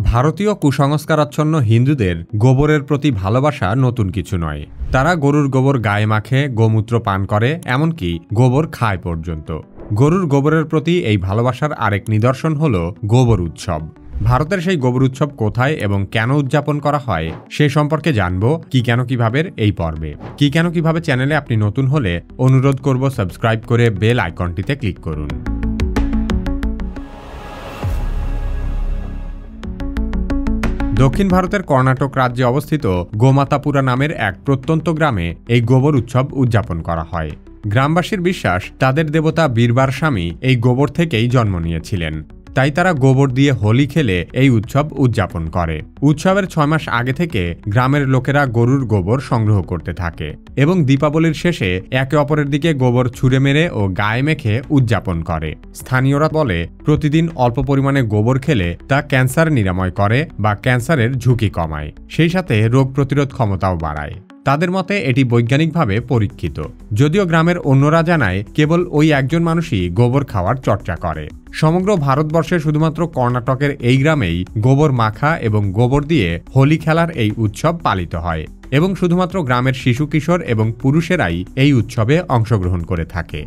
ভারতীয় কুসংস্কারাচ্ছন্ন হিন্দুদের গোবরের প্রতি ভালোবাসা নতুন কিছু নয়। তারা গরুর গোবর গায়ে মাখে, গোমূত্র পান করে, এমনকি গোবর খায় পর্যন্ত। গরুর গোবরের প্রতি এই ভালোবাসার আরেক নিদর্শন হল গোবর উৎসব। ভারতের সেই গোবর উৎসব কোথায় এবং কেন উদযাপন করা হয় সে সম্পর্কে জানব কিভাবে এই পর্বে। কিভাবে চ্যানেলে আপনি নতুন হলে অনুরোধ করব সাবস্ক্রাইব করে বেল আইকনটিতে ক্লিক করুন। দক্ষিণ ভারতের কর্ণাটক রাজ্যে অবস্থিত গোমাতাপুরা নামের এক প্রত্যন্ত গ্রামে এই গোবর উৎসব উদযাপন করা হয়। গ্রামবাসীর বিশ্বাস, তাদের দেবতা বীরবার স্বামী এই গোবর থেকেই জন্ম নিয়েছিলেন। তাই তারা গোবর দিয়ে হোলি খেলে এই উৎসব উদযাপন করে। উৎসবের 6 মাস আগে থেকে গ্রামের লোকেরা গরুর গোবর সংগ্রহ করতে থাকে এবং দীপাবলির শেষে একে অপরের দিকে গোবর ছুঁড়ে মেরে ও গায়ে মেখে উদযাপন করে। স্থানীয়রা বলে, প্রতিদিন অল্প পরিমাণে গোবর খেলে তা ক্যান্সার নিরাময় করে বা ক্যান্সারের ঝুঁকি কমায়, সেই সাথে রোগ প্রতিরোধ ক্ষমতাও বাড়ায়। তাদের মতে এটি বৈজ্ঞানিকভাবে পরীক্ষিত। যদিও গ্রামের অন্যরা জানায় কেবল ওই একজন মানুষই গোবর খাওয়ার চর্চা করে। সমগ্র ভারতবর্ষে শুধুমাত্র কর্ণাটকের এই গ্রামেই গোবর মাখা এবং গোবর দিয়ে হোলি খেলার এই উৎসব পালিত হয় এবং শুধুমাত্র গ্রামের শিশু কিশোর এবং পুরুষেরাই এই উৎসবে অংশগ্রহণ করে থাকে।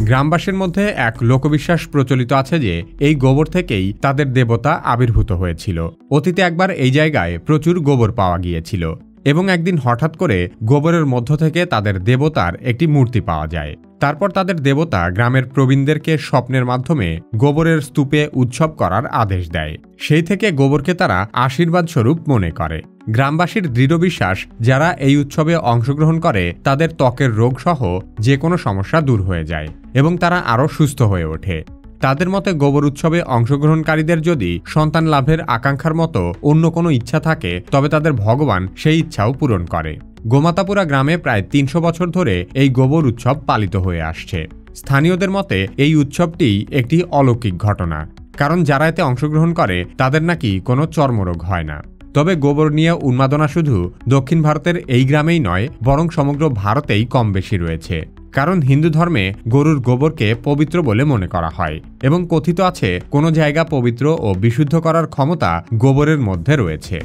গ্রামবাসীর মধ্যে এক লোকবিশ্বাস প্রচলিত আছে যে এই গোবর থেকেই তাদের দেবতা আবির্ভূত হয়েছিল। অতীতে একবার এই জায়গায় প্রচুর গোবর পাওয়া গিয়েছিল এবং একদিন হঠাৎ করে গোবরের মধ্য থেকে তাদের দেবতার একটি মূর্তি পাওয়া যায়। তারপর তাদের দেবতা গ্রামের প্রবীণদেরকে স্বপ্নের মাধ্যমে গোবরের স্তূপে উৎসব করার আদেশ দেয়। সেই থেকে গোবরকে তারা আশীর্বাদ স্বরূপ মনে করে। গ্রামবাসীর দৃঢ় বিশ্বাস, যারা এই উৎসবে অংশগ্রহণ করে তাদের ত্বকের রোগ সহ যে কোনো সমস্যা দূর হয়ে যায় এবং তারা আরও সুস্থ হয়ে ওঠে। তাদের মতে গোবর উৎসবে অংশগ্রহণকারীদের যদি সন্তান লাভের আকাঙ্ক্ষার মতো অন্য কোনো ইচ্ছা থাকে তবে তাদের ভগবান সেই ইচ্ছাও পূরণ করে। গোমাতাপুরা গ্রামে প্রায় 300 বছর ধরে এই গোবর উৎসব পালিত হয়ে আসছে। স্থানীয়দের মতে এই উৎসবটি একটি অলৌকিক ঘটনা, কারণ যারা এতে অংশগ্রহণ করে তাদের নাকি কোনো চর্মরোগ হয় না। তবে গোবর নিয়ে উন্মাদনা শুধু দক্ষিণ ভারতের এই গ্রামেই নয়, বরং সমগ্র ভারতেই কম বেশি রয়েছে। কারণ হিন্দু ধর্মে গরুর গোবরকে পবিত্র বলে মনে করা হয় এবং কথিত আছে কোনো জায়গা পবিত্র ও বিশুদ্ধ করার ক্ষমতা গোবরের মধ্যে রয়েছে।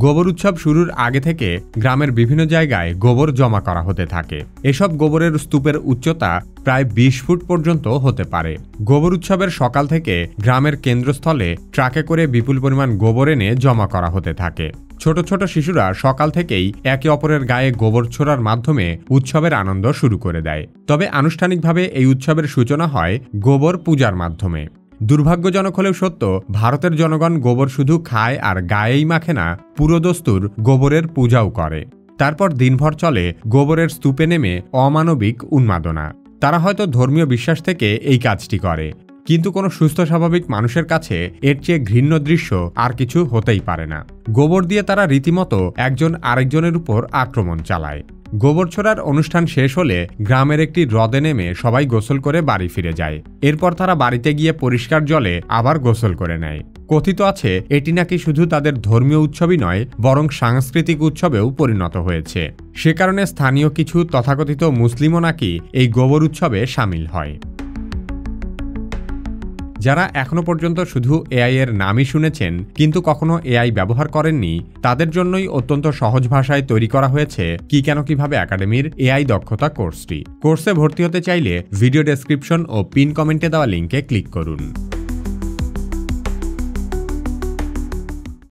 গোবর উৎসব শুরুর আগে থেকে গ্রামের বিভিন্ন জায়গায় গোবর জমা করা হতে থাকে। এসব গোবরের স্তূপের উচ্চতা প্রায় 20 ফুট পর্যন্ত হতে পারে। গোবর উৎসবের সকাল থেকে গ্রামের কেন্দ্রস্থলে ট্রাকে করে বিপুল পরিমাণ গোবর এনে জমা করা হতে থাকে। ছোট ছোট শিশুরা সকাল থেকেই একে অপরের গায়ে গোবর ছোড়ার মাধ্যমে উৎসবের আনন্দ শুরু করে দেয়। তবে আনুষ্ঠানিকভাবে এই উৎসবের সূচনা হয় গোবর পূজার মাধ্যমে। দুর্ভাগ্যজনক হলেও সত্য, ভারতের জনগণ গোবর শুধু খায় আর গায়েই মাখে না, পুরোদস্তুর গোবরের পূজাও করে। তারপর দিনভর চলে গোবরের স্তূপে নেমে অমানবিক উন্মাদনা। তারা হয়তো ধর্মীয় বিশ্বাস থেকে এই কাজটি করে, কিন্তু কোনো সুস্থ স্বাভাবিক মানুষের কাছে এর চেয়ে ঘৃণ্য দৃশ্য আর কিছু হতেই পারে না। গোবর দিয়ে তারা রীতিমতো একজন আরেকজনের উপর আক্রমণ চালায়। গোবর ছোড়ার অনুষ্ঠান শেষ হলে গ্রামের একটি হ্রদে নেমে সবাই গোসল করে বাড়ি ফিরে যায়। এরপর তারা বাড়িতে গিয়ে পরিষ্কার জলে আবার গোসল করে নেয়। কথিত আছে এটি নাকি শুধু তাদের ধর্মীয় উৎসবই নয়, বরং সাংস্কৃতিক উৎসবেও পরিণত হয়েছে। সে কারণে স্থানীয় কিছু তথাকথিত মুসলিমও নাকি এই গোবর উৎসবে সামিল হয়। যারা এখনো পর্যন্ত শুধু এআই এর নামই শুনেছেন কিন্তু কখনো এআই ব্যবহার করেননি, তাদের জন্যই অত্যন্ত সহজ ভাষায় তৈরি করা হয়েছে কিভাবে একাডেমির এআই দক্ষতা কোর্সটি। কোর্সে ভর্তি হতে চাইলে ভিডিও ডেসক্রিপশন ও পিন কমেন্টে দেওয়া লিঙ্কে ক্লিক করুন।